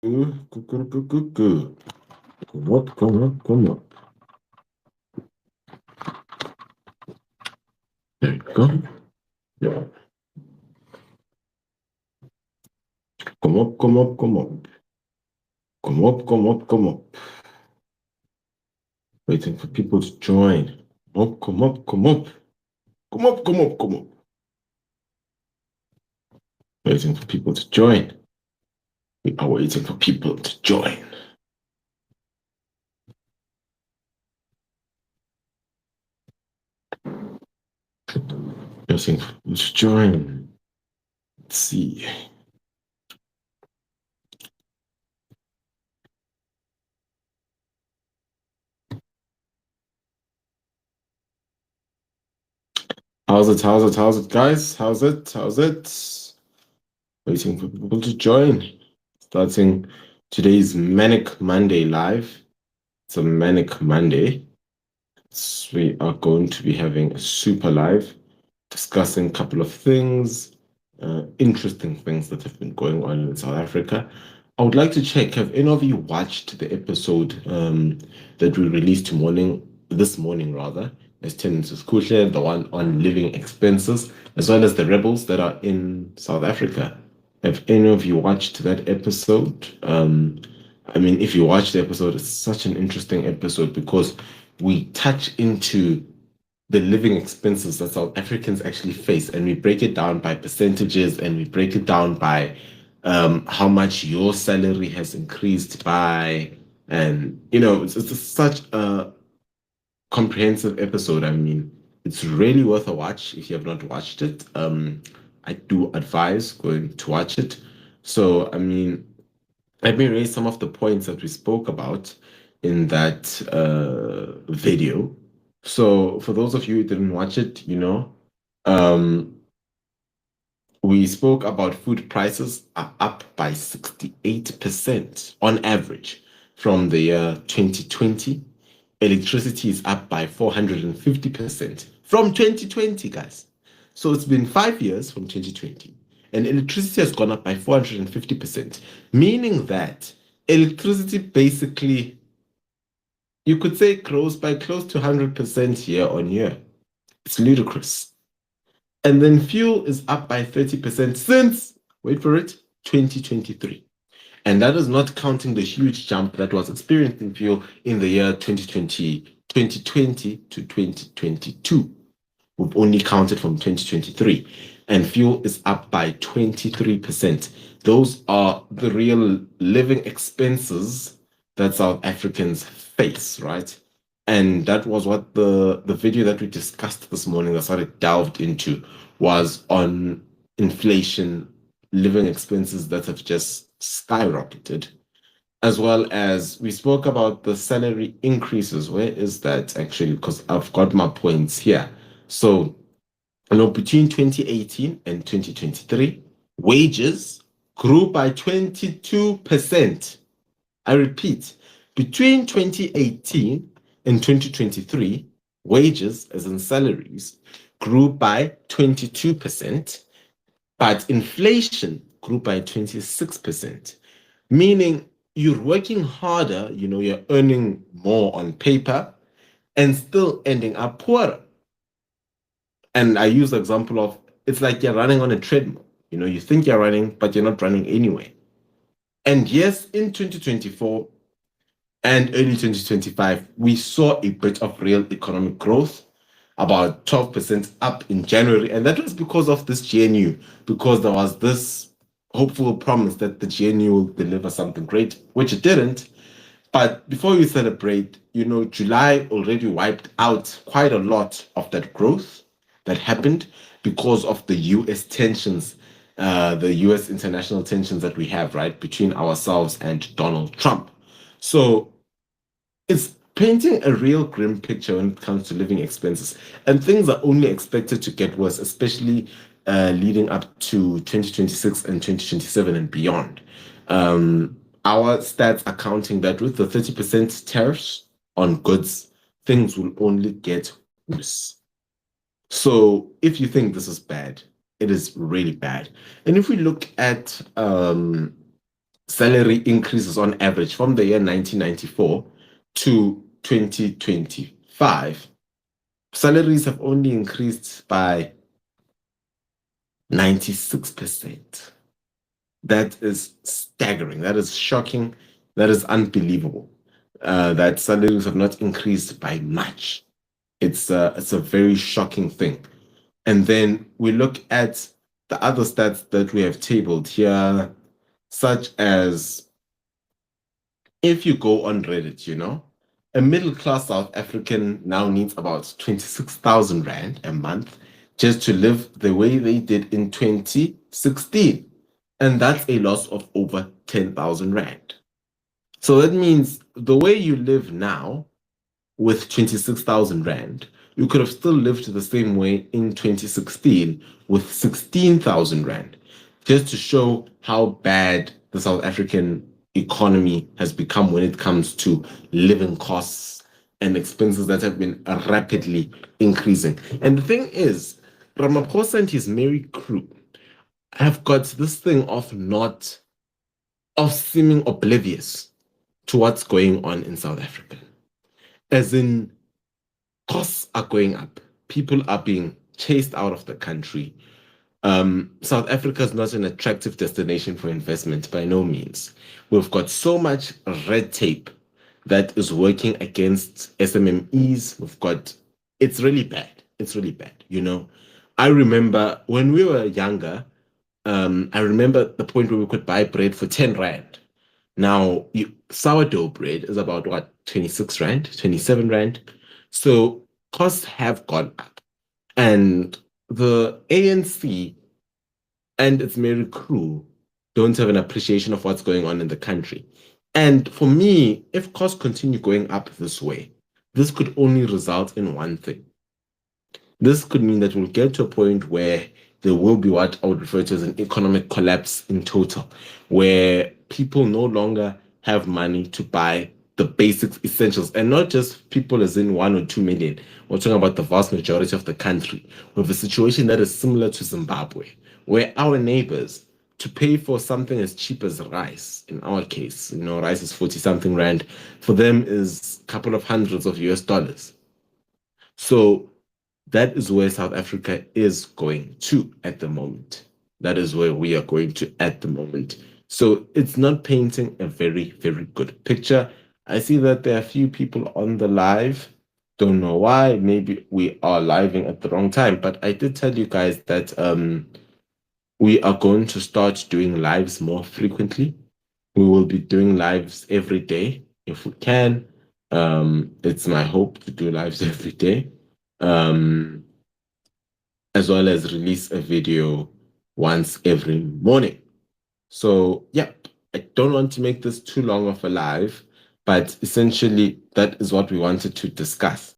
Good, good, good, good, good, good. Come up, come up, come up. There you go. Yeah. Come up, come up, come up. Come up, come up, come up. Waiting for people to join. Come up, come up, come up. Come up, come up, come up. Waiting for people to join. We are waiting for people to join. Waiting for people to join. Let's see. How's it? How's it? How's it, guys? How's it? How's it? Waiting for people to join. Starting today's Manic Monday live. It's a Manic Monday. So we are going to be having a super live, discussing a couple of things, interesting things that have been going on in South Africa. I would like to check, have any of you watched the episode that we released this morning rather, as tenants with Kuhle, the one on living expenses, as well as the rebels that are in South Africa? Have any of you watched that episode? I mean, if you watch the episode, it's such an interesting episode because we touch into the living expenses that South Africans actually face, and we break it down by percentages, and we break it down by how much your salary has increased by, and it's such a comprehensive episode. I mean, it's really worth a watch if you have not watched it. I do advise going to watch it. So, I mean, let me raise some of the points that we spoke about in that video. So, for those of you who didn't watch it, um, we spoke about food prices are up by 68% on average from the year 2020. Electricity is up by 450% from 2020, guys. So it's been 5 years from 2020, and electricity has gone up by 450%, meaning that electricity basically, you could say, grows by close to 100% year on year. It's ludicrous. And then fuel is up by 30% since, wait for it, 2023. And that is not counting the huge jump that was experienced in fuel in the year 2020 to 2022. We've only counted from 2023. And fuel is up by 23%. Those are the real living expenses that South Africans face, right? And that was what the video that we discussed this morning, that's what it delved into, was on inflation, living expenses that have just skyrocketed, as well as we spoke about the salary increases. Where is that actually? Because I've got my points here. So, between 2018 and 2023, wages grew by 22%. I repeat, between 2018 and 2023, wages, as in salaries, grew by 22%, but inflation grew by 26%, meaning you're working harder, you're earning more on paper and still ending up poorer. And I use the example of, it's like you're running on a treadmill. You think you're running, but you're not running anyway. And yes, in 2024 and early 2025, we saw a bit of real economic growth, about 12% up in January. And that was because of this GNU, because there was this hopeful promise that the GNU will deliver something great, which it didn't. But before you celebrate, July already wiped out quite a lot of that growth that happened because of the US tensions, the US international tensions that we have, right, between ourselves and Donald Trump. So it's painting a real grim picture when it comes to living expenses. And things are only expected to get worse, especially leading up to 2026 and 2027 and beyond. Our stats are counting that with the 30% tariffs on goods, things will only get worse. So if you think this is bad, it is really bad. And if we look at salary increases on average from the year 1994 to 2025, salaries have only increased by 96%. That is staggering. That is shocking. That is unbelievable. That salaries have not increased by much. It's a very shocking thing. And then we look at the other stats that we have tabled here, such as if you go on Reddit, a middle class South African now needs about 26,000 Rand a month just to live the way they did in 2016. And that's a loss of over 10,000 Rand. So that means the way you live now with 26,000 Rand, you could have still lived the same way in 2016 with 16,000 Rand, just to show how bad the South African economy has become when it comes to living costs and expenses that have been rapidly increasing. And the thing is, Ramaphosa and his merry crew have got this thing of seeming oblivious to what's going on in South Africa. As in, costs are going up. People are being chased out of the country. South Africa is not an attractive destination for investment by no means. We've got so much red tape that is working against SMMEs. It's really bad. It's really bad. I remember when we were younger, I remember the point where we could buy bread for 10 Rand. Now, sourdough bread is about what, 26 Rand, 27 Rand. So costs have gone up. And the ANC and its merry crew don't have an appreciation of what's going on in the country. And for me, if costs continue going up this way, this could only result in one thing. This could mean that we'll get to a point where there will be what I would refer to as an economic collapse in total, where people no longer have money to buy the basic essentials, and not just people as in 1 or 2 million. We're talking about the vast majority of the country. We have a situation that is similar to Zimbabwe, where our neighbors, to pay for something as cheap as rice, in our case, rice is 40 something Rand, for them is a couple of hundreds of US dollars. So that is where South Africa is going to at the moment. That is where we are going to at the moment. So it's not painting a very, very good picture. I see that there are a few people on the live. Don't know why. Maybe we are living at the wrong time. But I did tell you guys that we are going to start doing lives more frequently. We will be doing lives every day if we can. It's my hope to do lives every day. As well as release a video once every morning. So, yeah, I don't want to make this too long of a live, but essentially that is what we wanted to discuss.